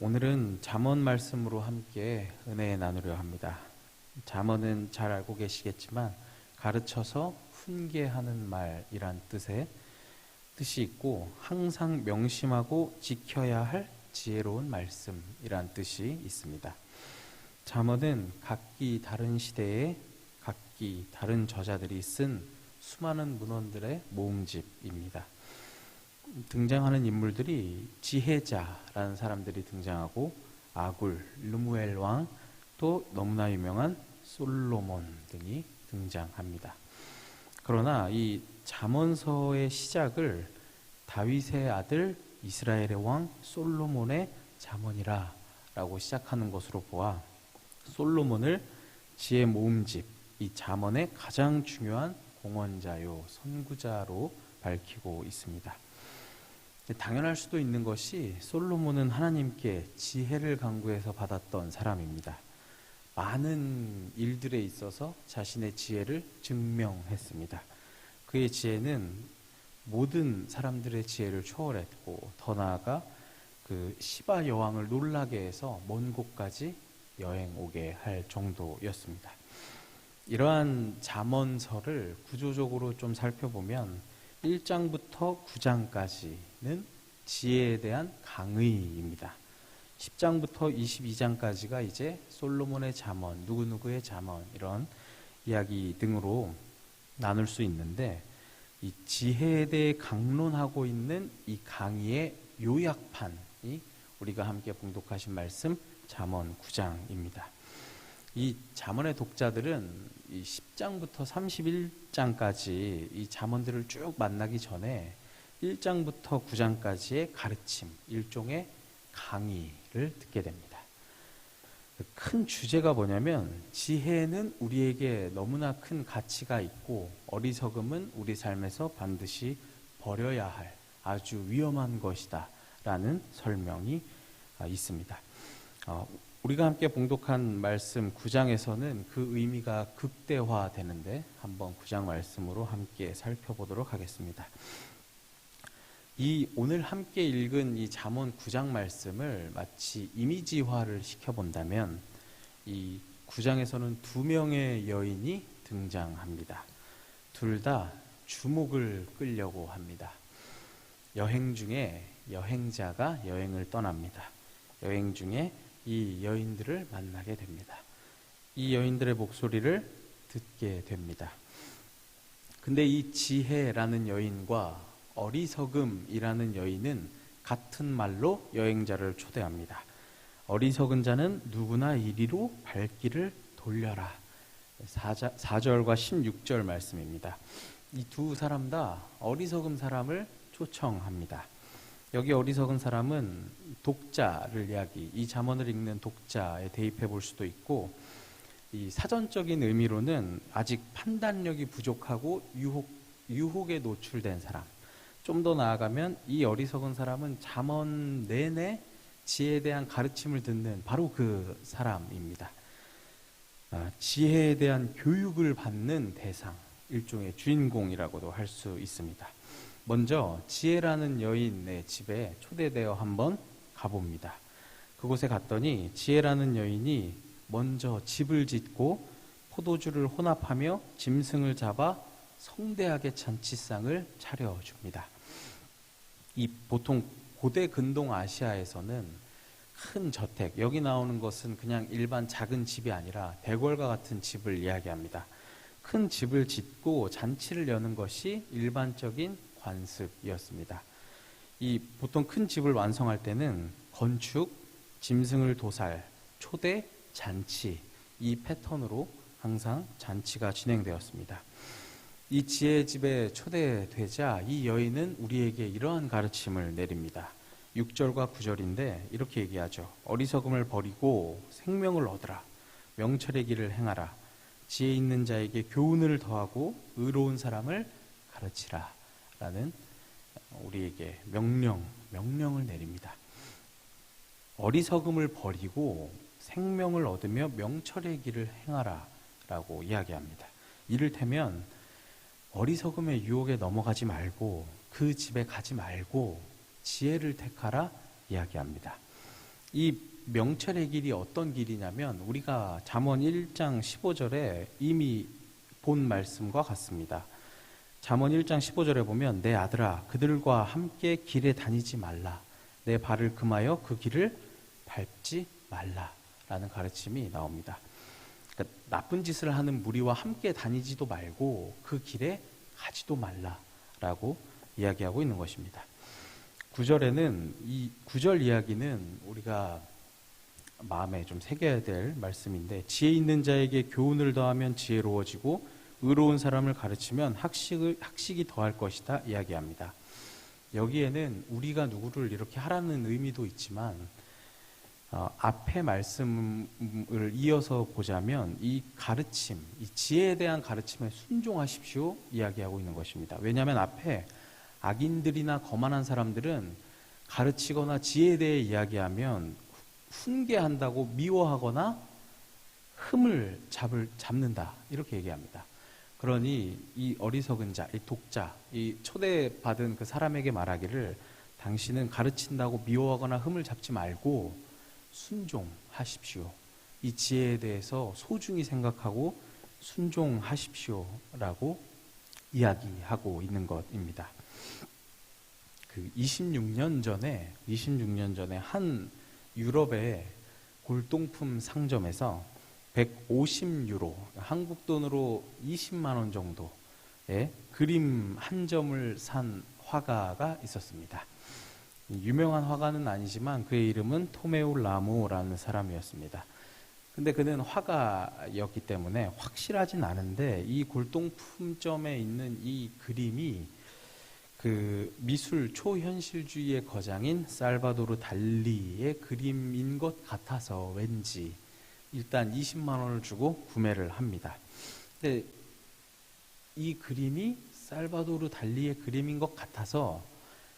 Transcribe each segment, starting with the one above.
오늘은 잠언 말씀으로 함께 은혜 나누려 합니다. 잠언은 잘 알고 계시겠지만 가르쳐서 훈계하는 말이란 뜻이 있고 항상 명심하고 지켜야 할 지혜로운 말씀이란 뜻이 있습니다. 잠언은 각기 다른 시대에 각기 다른 저자들이 쓴 수많은 문헌들의 모음집입니다. 등장하는 인물들이 지혜자라는 사람들이 등장하고 아굴, 르무엘 왕, 또 너무나 유명한 솔로몬 등이 등장합니다. 그러나 이 잠언서의 시작을 다윗의 아들 이스라엘의 왕 솔로몬의 잠언이라 라고 시작하는 것으로 보아 솔로몬을 지혜 모음집, 이 잠언의 가장 중요한 공헌자요 선구자로 밝히고 있습니다. 당연할 수도 있는 것이 솔로몬은 하나님께 지혜를 간구해서 받았던 사람입니다. 많은 일들에 있어서 자신의 지혜를 증명했습니다. 그의 지혜는 모든 사람들의 지혜를 초월했고 더 나아가 그 시바 여왕을 놀라게 해서 먼 곳까지 여행 오게 할 정도였습니다. 이러한 잠언서를 구조적으로 좀 살펴보면 1장부터 9장까지는 지혜에 대한 강의입니다. 10장부터 22장까지가 이제 솔로몬의 잠언, 누구누구의 잠언 이런 이야기 등으로 나눌 수 있는데 이 지혜에 대해 강론하고 있는 이 강의의 요약판이 우리가 함께 봉독하신 말씀 잠언 9장입니다. 이 잠언의 독자들은 이 10장부터 31장까지 이 잠언들을 쭉 만나기 전에 1장부터 9장까지의 가르침, 일종의 강의를 듣게 됩니다. 큰 주제가 뭐냐면 지혜는 우리에게 너무나 큰 가치가 있고 어리석음은 우리 삶에서 반드시 버려야 할 아주 위험한 것이다 라는 설명이 있습니다. 우리가 함께 봉독한 말씀 9장에서는 그 의미가 극대화되는데 한번 9장 말씀으로 함께 살펴보도록 하겠습니다. 이 오늘 함께 읽은 이 잠언 9장 말씀을 마치 이미지화를 시켜본다면 이 9장에서는 두 명의 여인이 등장합니다. 둘 다 주목을 끌려고 합니다. 여행 중에 여행자가 여행을 떠납니다. 여행 중에 이 여인들을 만나게 됩니다. 이 여인들의 목소리를 듣게 됩니다. 근데 이 지혜라는 여인과 어리석음이라는 여인은 같은 말로 여행자를 초대합니다. 어리석은 자는 누구나 이리로 발길을 돌려라. 4절과 16절 말씀입니다. 이 두 사람 다 어리석은 사람을 초청합니다. 여기 어리석은 사람은 독자를 이 잠언을 읽는 독자에 대입해 볼 수도 있고 이 사전적인 의미로는 아직 판단력이 부족하고 유혹에 노출된 사람. 좀 더 나아가면 이 어리석은 사람은 잠언 내내 지혜에 대한 가르침을 듣는 바로 그 사람입니다. 지혜에 대한 교육을 받는 대상, 일종의 주인공이라고도 할 수 있습니다. 먼저 지혜라는 여인의 집에 초대되어 한번 가봅니다. 그곳에 갔더니 지혜라는 여인이 먼저 집을 짓고 포도주를 혼합하며 짐승을 잡아 성대하게 잔치상을 차려줍니다. 이 보통 고대 근동 아시아에서는 큰 저택, 여기 나오는 것은 그냥 일반 작은 집이 아니라 대궐과 같은 집을 이야기합니다. 큰 집을 짓고 잔치를 여는 것이 일반적인 관습이었습니다. 이 보통 큰 집을 완성할 때는 건축, 짐승을 도살, 초대, 잔치 이 패턴으로 항상 잔치가 진행되었습니다. 이 지혜의 집에 초대되자 이 여인은 우리에게 이러한 가르침을 내립니다. 6절과 9절인데 이렇게 얘기하죠. 어리석음을 버리고 생명을 얻으라. 명철의 길을 행하라. 지혜 있는 자에게 교훈을 더하고 의로운 사람을 가르치라. 라는 우리에게 명령을 내립니다. 어리석음을 버리고 생명을 얻으며 명철의 길을 행하라 라고 이야기합니다. 이를테면 어리석음의 유혹에 넘어가지 말고 그 집에 가지 말고 지혜를 택하라 이야기합니다. 이 명철의 길이 어떤 길이냐면 우리가 잠언 1장 15절에 이미 본 말씀과 같습니다. 잠언 1장 15절에 보면 내 아들아 그들과 함께 길에 다니지 말라. 내 발을 금하여 그 길을 밟지 말라. 라는 가르침이 나옵니다. 그러니까 나쁜 짓을 하는 무리와 함께 다니지도 말고 그 길에 가지도 말라라고 이야기하고 있는 것입니다. 9절에는 이 9절 이야기는 우리가 마음에 좀 새겨야 될 말씀인데 지혜 있는 자에게 교훈을 더하면 지혜로워지고 의로운 사람을 가르치면 학식이 더할 것이다 이야기합니다. 여기에는 우리가 누구를 이렇게 하라는 의미도 있지만 앞에 말씀을 이어서 보자면 이 가르침, 이 지혜에 대한 가르침에 순종하십시오 이야기하고 있는 것입니다. 왜냐하면 앞에 악인들이나 거만한 사람들은 가르치거나 지혜에 대해 이야기하면 훈계한다고 미워하거나 흠을 잡는다 이렇게 얘기합니다. 그러니 이 어리석은 자, 이 독자, 이 초대받은 그 사람에게 말하기를 당신은 가르친다고 미워하거나 흠을 잡지 말고 순종하십시오. 이 지혜에 대해서 소중히 생각하고 순종하십시오라고 이야기하고 있는 것입니다. 그 26년 전에 한 유럽의 골동품 상점에서 150유로, 한국 돈으로 20만 원 정도의 그림 한 점을 산 화가가 있었습니다. 유명한 화가는 아니지만 그의 이름은 토메오 라모라는 사람이었습니다. 근데 그는 화가였기 때문에 확실하진 않은데 이 골동품점에 있는 이 그림이 그 미술 초현실주의의 거장인 살바도르 달리의 그림인 것 같아서 왠지 일단 20만 원을 주고 구매를 합니다. 근데 이 그림이 살바도르 달리의 그림인 것 같아서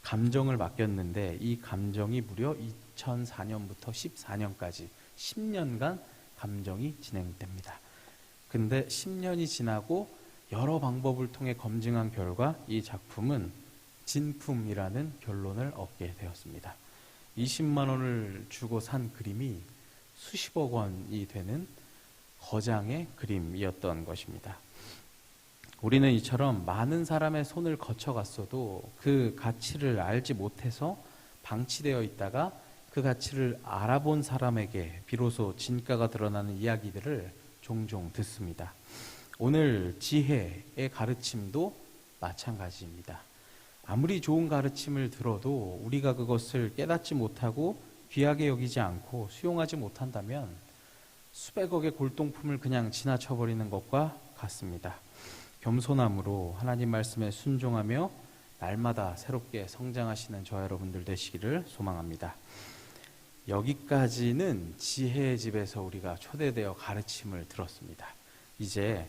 감정을 맡겼는데 이 감정이 무려 2004년부터 14년까지 10년간 감정이 진행됩니다. 근데 10년이 지나고 여러 방법을 통해 검증한 결과 이 작품은 진품이라는 결론을 얻게 되었습니다. 20만 원을 주고 산 그림이 수십억 원이 되는 거장의 그림이었던 것입니다. 우리는 이처럼 많은 사람의 손을 거쳐갔어도 그 가치를 알지 못해서 방치되어 있다가 그 가치를 알아본 사람에게 비로소 진가가 드러나는 이야기들을 종종 듣습니다. 오늘 지혜의 가르침도 마찬가지입니다. 아무리 좋은 가르침을 들어도 우리가 그것을 깨닫지 못하고 귀하게 여기지 않고 수용하지 못한다면 수백억의 골동품을 그냥 지나쳐버리는 것과 같습니다. 겸손함으로 하나님 말씀에 순종하며 날마다 새롭게 성장하시는 저와 여러분들 되시기를 소망합니다. 여기까지는 지혜의 집에서 우리가 초대되어 가르침을 들었습니다. 이제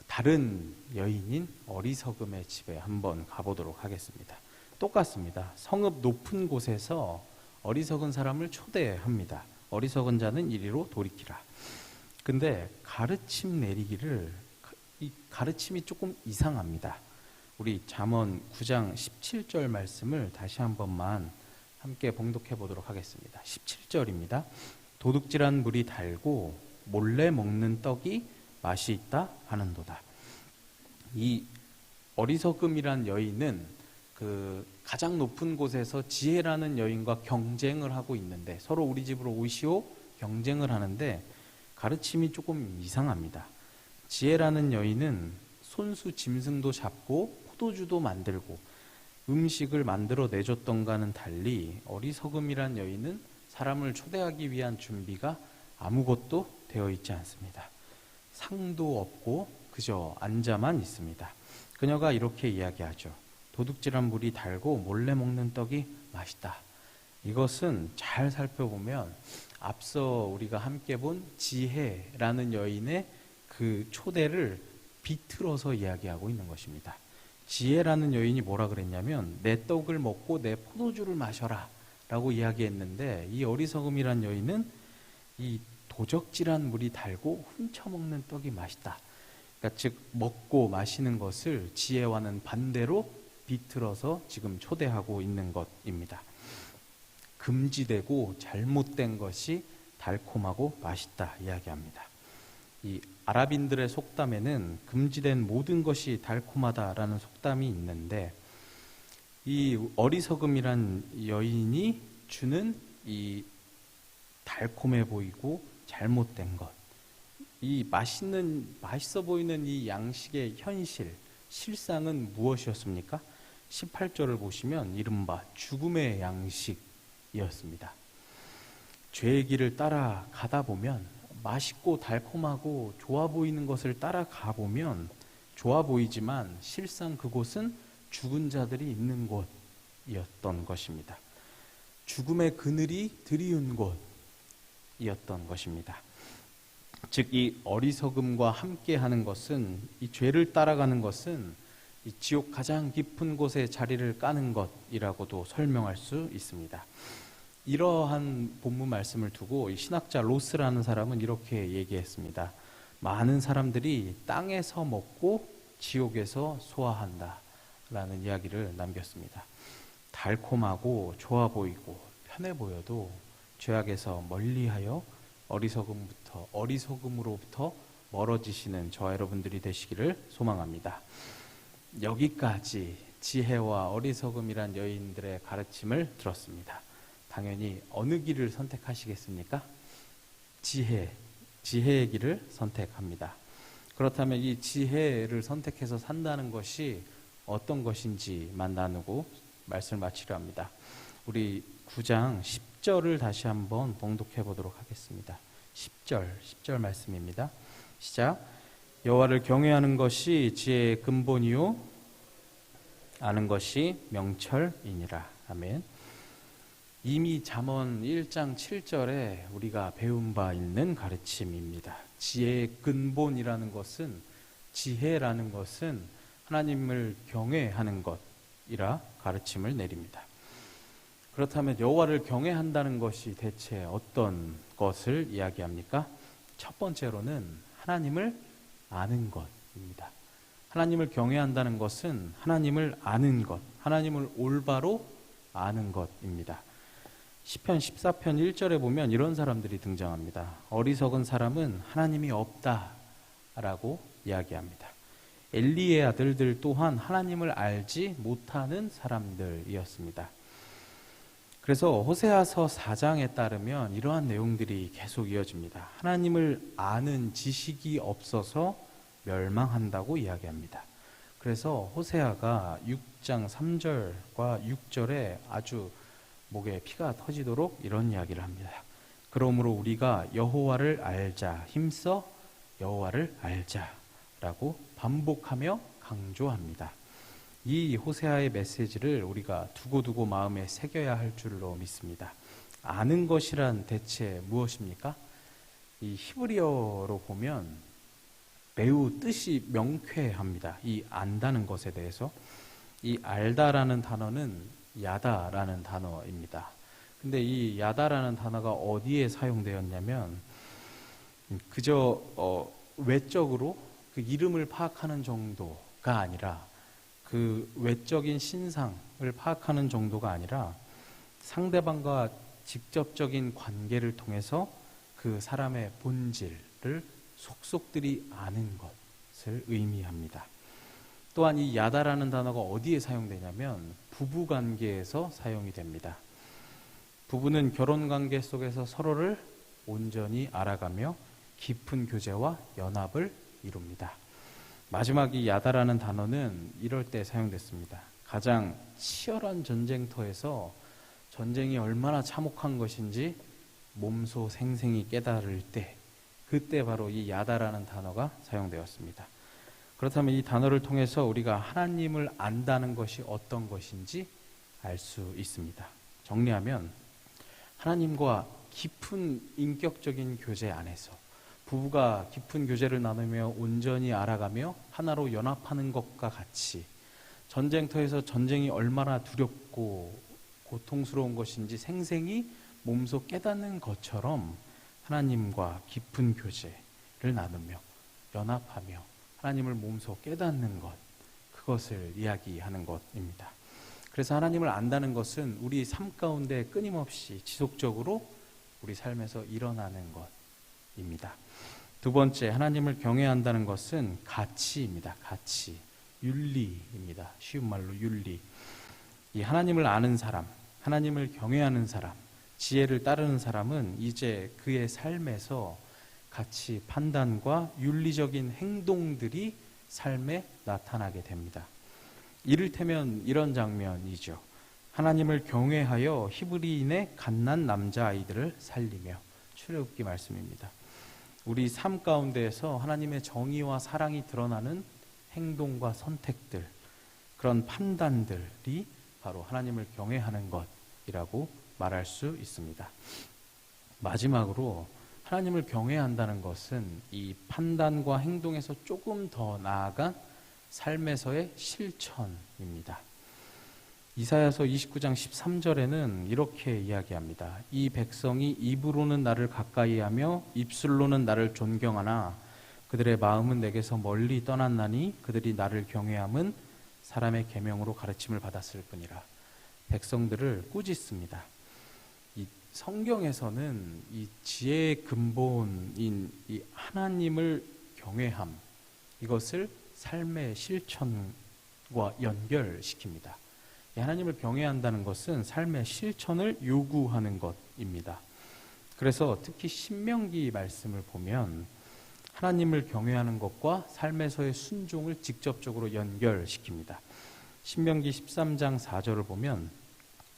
다른 여인인 어리석음의 집에 한번 가보도록 하겠습니다. 똑같습니다. 성읍 높은 곳에서 어리석은 사람을 초대합니다. 어리석은 자는 이리로 돌이키라. 근데 가르침 내리기를 이 가르침이 조금 이상합니다. 우리 잠언 9장 17절 말씀을 다시 한 번만 함께 봉독해 보도록 하겠습니다. 17절입니다. 도둑질한 물이 달고 몰래 먹는 떡이 맛이 있다 하는도다. 이 어리석음이란 여인은 그 가장 높은 곳에서 지혜라는 여인과 경쟁을 하고 있는데 서로 우리 집으로 오시오 경쟁을 하는데 가르침이 조금 이상합니다. 지혜라는 여인은 손수 짐승도 잡고 포도주도 만들고 음식을 만들어 내줬던가는 달리 어리석음이란 여인은 사람을 초대하기 위한 준비가 아무것도 되어 있지 않습니다. 상도 없고 그저 앉아만 있습니다. 그녀가 이렇게 이야기하죠. 도둑질한 물이 달고 몰래 먹는 떡이 맛있다. 이것은 잘 살펴보면 앞서 우리가 함께 본 지혜라는 여인의 그 초대를 비틀어서 이야기하고 있는 것입니다. 지혜라는 여인이 뭐라 그랬냐면 내 떡을 먹고 내 포도주를 마셔라 라고 이야기했는데 이 어리석음이란 여인은 이 도적질한 물이 달고 훔쳐먹는 떡이 맛있다. 그러니까 즉 먹고 마시는 것을 지혜와는 반대로 비틀어서 지금 초대하고 있는 것입니다. 금지되고 잘못된 것이 달콤하고 맛있다 이야기합니다. 이 아랍인들의 속담에는 금지된 모든 것이 달콤하다라는 속담이 있는데, 이 어리석음이란 여인이 주는 이 달콤해 보이고 잘못된 것, 이 맛있어 보이는 이 양식의 실상은 무엇이었습니까? 18절을 보시면 이른바 죽음의 양식이었습니다. 죄의 길을 따라가다 보면, 맛있고 달콤하고 좋아 보이는 것을 따라가 보면 좋아 보이지만 실상 그곳은 죽은 자들이 있는 곳이었던 것입니다. 죽음의 그늘이 드리운 곳이었던 것입니다. 즉, 이 어리석음과 함께하는 것은, 이 죄를 따라가는 것은 이 지옥 가장 깊은 곳에 자리를 까는 것이라고도 설명할 수 있습니다. 이러한 본문 말씀을 두고 이 신학자 로스라는 사람은 이렇게 얘기했습니다. 많은 사람들이 땅에서 먹고 지옥에서 소화한다 라는 이야기를 남겼습니다. 달콤하고 좋아 보이고 편해 보여도 죄악에서 멀리하여 어리석음으로부터 멀어지시는 저와 여러분들이 되시기를 소망합니다. 여기까지 지혜와 어리석음이란 여인들의 가르침을 들었습니다. 당연히 어느 길을 선택하시겠습니까? 지혜의 길을 선택합니다. 그렇다면 이 지혜를 선택해서 산다는 것이 어떤 것인지만 나누고 말씀을 마치려 합니다. 우리 9장 10절을 다시 한번 봉독해 보도록 하겠습니다. 10절 말씀입니다. 시작. 여호와를 경외하는 것이 지혜의 근본이요 아는 것이 명철이니라. 아멘. 이미 잠언 1장 7절에 우리가 배운 바 있는 가르침입니다. 지혜의 근본이라는 것은, 지혜라는 것은 하나님을 경외하는 것이라 가르침을 내립니다. 그렇다면 여호와를 경외한다는 것이 대체 어떤 것을 이야기합니까? 첫 번째로는 하나님을 아는 것입니다. 하나님을 경외한다는 것은 하나님을 아는 것, 하나님을 올바로 아는 것입니다. 시편 14편 1절에 보면 이런 사람들이 등장합니다. 어리석은 사람은 하나님이 없다라고 이야기합니다. 엘리의 아들들 또한 하나님을 알지 못하는 사람들이었습니다. 그래서 호세아서 4장에 따르면 이러한 내용들이 계속 이어집니다. 하나님을 아는 지식이 없어서 멸망한다고 이야기합니다. 그래서 호세아가 6장 3절과 6절에 아주 목에 피가 터지도록 이런 이야기를 합니다. 그러므로 우리가 여호와를 알자, 힘써 여호와를 알자라고 반복하며 강조합니다. 이 호세아의 메시지를 우리가 두고두고 마음에 새겨야 할 줄로 믿습니다. 아는 것이란 대체 무엇입니까? 이 히브리어로 보면 매우 뜻이 명쾌합니다. 이 안다는 것에 대해서. 이 알다라는 단어는 야다라는 단어입니다. 근데 이 야다라는 단어가 어디에 사용되었냐면 그저 외적으로 그 이름을 파악하는 정도가 아니라, 그 외적인 신상을 파악하는 정도가 아니라 상대방과 직접적인 관계를 통해서 그 사람의 본질을 속속들이 아는 것을 의미합니다. 또한 이 야다라는 단어가 어디에 사용되냐면 부부관계에서 사용이 됩니다. 부부는 결혼관계 속에서 서로를 온전히 알아가며 깊은 교제와 연합을 이룹니다. 마지막 이 야다라는 단어는 이럴 때 사용됐습니다. 가장 치열한 전쟁터에서 전쟁이 얼마나 참혹한 것인지 몸소 생생히 깨달을 때, 그때 바로 이 야다라는 단어가 사용되었습니다. 그렇다면 이 단어를 통해서 우리가 하나님을 안다는 것이 어떤 것인지 알 수 있습니다. 정리하면 하나님과 깊은 인격적인 교제 안에서 부부가 깊은 교제를 나누며 온전히 알아가며 하나로 연합하는 것과 같이 전쟁터에서 전쟁이 얼마나 두렵고 고통스러운 것인지 생생히 몸소 깨닫는 것처럼 하나님과 깊은 교제를 나누며 연합하며 하나님을 몸소 깨닫는 것, 그것을 이야기하는 것입니다. 그래서 하나님을 안다는 것은 우리 삶 가운데 끊임없이 지속적으로 우리 삶에서 일어나는 것입니다. 두 번째, 하나님을 경외한다는 것은 가치입니다. 가치, 윤리입니다. 쉬운 말로 윤리. 이 하나님을 아는 사람, 하나님을 경외하는 사람, 지혜를 따르는 사람은 이제 그의 삶에서 가치, 판단과 윤리적인 행동들이 삶에 나타나게 됩니다. 이를테면 이런 장면이죠. 하나님을 경외하여 히브리인의 갓난 남자아이들을 살리며, 출애굽기 말씀입니다. 우리 삶 가운데에서 하나님의 정의와 사랑이 드러나는 행동과 선택들, 그런 판단들이 바로 하나님을 경외하는 것이라고 말할 수 있습니다. 마지막으로 하나님을 경외한다는 것은 이 판단과 행동에서 조금 더 나아간 삶에서의 실천입니다. 이사야서 29장 13절에는 이렇게 이야기합니다. 이 백성이 입으로는 나를 가까이하며 입술로는 나를 존경하나 그들의 마음은 내게서 멀리 떠났나니 그들이 나를 경외함은 사람의 계명으로 가르침을 받았을 뿐이라. 백성들을 꾸짖습니다. 이 성경에서는 이 지혜의 근본인 이 하나님을 경외함, 이것을 삶의 실천과 연결시킵니다. 이 하나님을 경외한다는 것은 삶의 실천을 요구하는 것입니다. 그래서 특히 신명기 말씀을 보면 하나님을 경외하는 것과 삶에서의 순종을 직접적으로 연결시킵니다. 신명기 13장 4절을 보면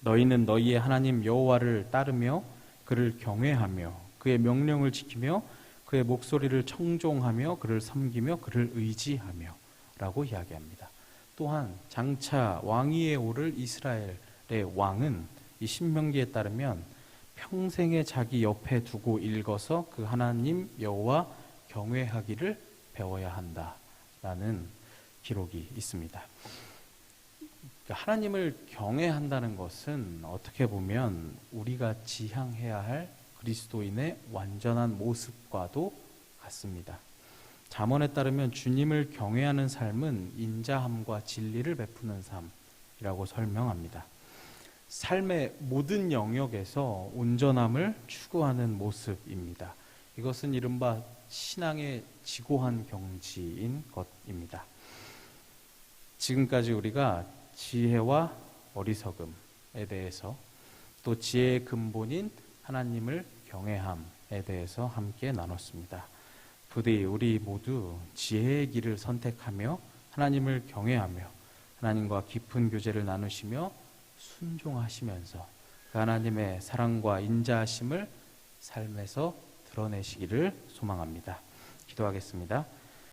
너희는 너희의 하나님 여호와를 따르며 그를 경외하며 그의 명령을 지키며 그의 목소리를 청종하며 그를 섬기며 그를 의지하며 라고 이야기합니다. 또한 장차 왕위에 오를 이스라엘의 왕은 이 신명기에 따르면 평생에 자기 옆에 두고 읽어서 그 하나님 여호와 경외하기를 배워야 한다라는 기록이 있습니다. 하나님을 경외한다는 것은 어떻게 보면 우리가 지향해야 할 그리스도인의 완전한 모습과도 같습니다. 잠언에 따르면 주님을 경외하는 삶은 인자함과 진리를 베푸는 삶이라고 설명합니다. 삶의 모든 영역에서 온전함을 추구하는 모습입니다. 이것은 이른바 신앙의 지고한 경지인 것입니다. 지금까지 우리가 지혜와 어리석음에 대해서 또 지혜의 근본인 하나님을 경외함에 대해서 함께 나눴습니다. 부디 우리 모두 지혜의 길을 선택하며 하나님을 경외하며 하나님과 깊은 교제를 나누시며 순종하시면서 그 하나님의 사랑과 인자하심을 삶에서 드러내시기를 소망합니다. 기도하겠습니다.